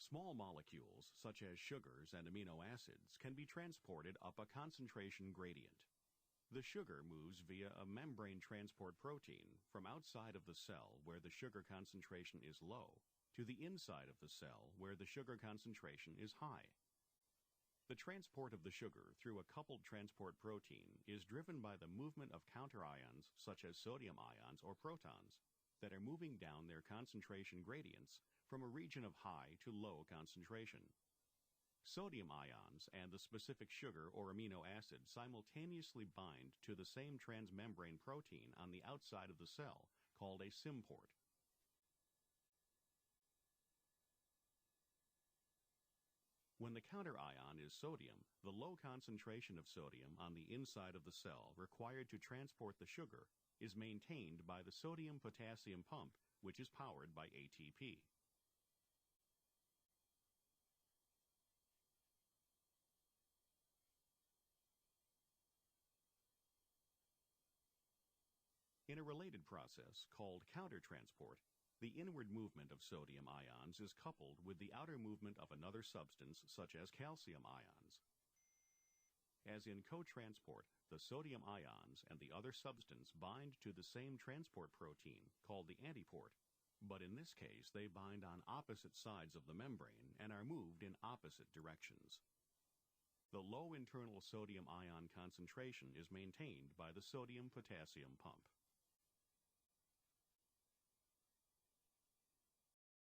Small molecules, such as sugars and amino acids, can be transported up a concentration gradient. The sugar moves via a membrane transport protein from outside of the cell where the sugar concentration is low to the inside of the cell where the sugar concentration is high. The transport of the sugar through a coupled transport protein is driven by the movement of counterions such as sodium ions or protons that are moving down their concentration gradients from a region of high to low concentration. Sodium ions and the specific sugar or amino acid simultaneously bind to the same transmembrane protein on the outside of the cell, called a symport. When the counterion is sodium, the low concentration of sodium on the inside of the cell required to transport the sugar is maintained by the sodium-potassium pump, which is powered by ATP. In a related process called countertransport, the inward movement of sodium ions is coupled with the outer movement of another substance such as calcium ions. As in cotransport, the sodium ions and the other substance bind to the same transport protein called the antiport, but in this case they bind on opposite sides of the membrane and are moved in opposite directions. The low internal sodium ion concentration is maintained by the sodium-potassium pump.